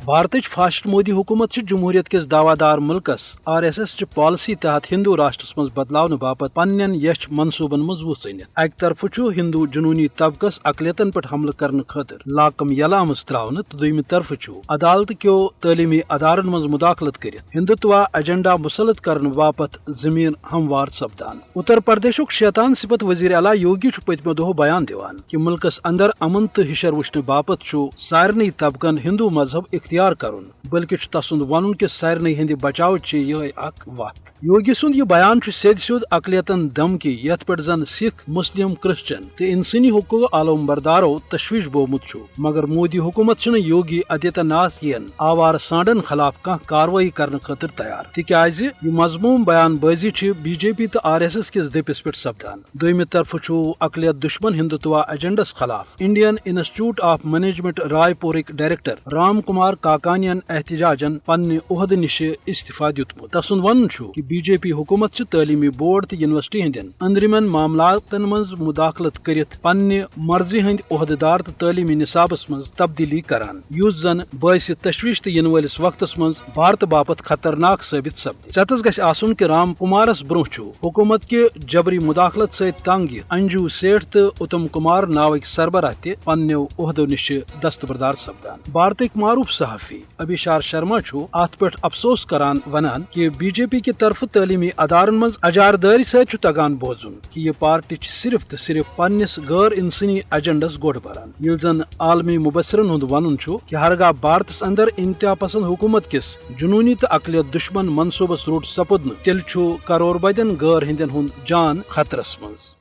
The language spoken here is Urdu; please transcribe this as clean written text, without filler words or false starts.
بھارت فاسٹ مودی حکومت جمہوریت کس دعوادار ملکس RSS چہ پالسی تحت ہندو راشٹرس مز بدلاؤ باپت پنن یچھ منصوبن مز وسنت اکہ طرف ہندو جنونی طبقس اقلیتن پہ حملہ کرنے خاطر لاکم یلہ آمز تراؤن تو دویمہ طرف عدالت کیو تعلیمی ادارن مز مداخلت کرت ہندوتوا ایجنڈا مسلط کرنے باپت زمین ہموار سپدان۔ اتر پردیش شیطان صفت وزیر اعلیٰ یوگی پتمو دہو بیان دیوان کہ ملکس اندر امن تو ہشر وچھنے باپت سارنی طبقن ہندو مذہب اختیار کرن بلکہ تسند ون کہ سارنی ہند بچاؤ یہ اخ وت۔ یوگی سند یہ بیان سید سیود اقلیتن دھمکی یت پہ زن سکھ مسلم کرسچن تو انسانی حقوق عالم بردارو تشویش بومت مگر مودی حکومت چھ یوگی آدتیہ ناتھ ین آوار سانڈن خلاف کھانا کاروائی کرنے خاطر تیار تکیاز یہ مضموم بیان بازی BJP تو RSS کس دپس پہ سپدان۔ دویمہ طرف اقلیت دشمن ہندوتوا ایجنڈس خلاف انڈین انسٹیٹیوٹ آف مینجمنٹ رائے پورک ڈائریکٹر رام کمار کاکانین احتجاجن پنہ عہد نش استعفا دیتمت۔ تسند ون کہ BJP حکومت تعلیمی بورڈ تو یونیورسٹی ہندین اندرمن معاملاتن مز مداخلت کرت پنہ مرضی ہند عہدیدار تو تعلیمی نصابس مز تبدیلی کران یس زن باعث تشویش تو ین ولس وقتس مز بھارت باپت خطرناک ثابت سپد۔ چتس گھ آسن کہ رام کمارس برہ حکومت کے جبری مداخلت ست تنگ انجو سیٹھ تو اتم کمار ناوک سربراہ تہ پنو عہدو نش دستبردار سپدان۔ بھارتک معروف صحافی ابھیشار شرما ات پہ افسوس کران ونان کہ BJP کی طرف تعلیمی ادارن مز اجارداری ست تگان بوزن کہ یہ پارٹی صرف تو صرف پنس غیر انسانی ایجنڈس گوڑ بران یل زن عالمی مبصرن ہند ون کہ ہرگاہ بھارتس اندر انتہا پسند حکومت کس جنونی تو اقلیت دشمن منصوبس روٹ سپدن تیل کرور بدین غیر ہندین ہند جان خطرس مز۔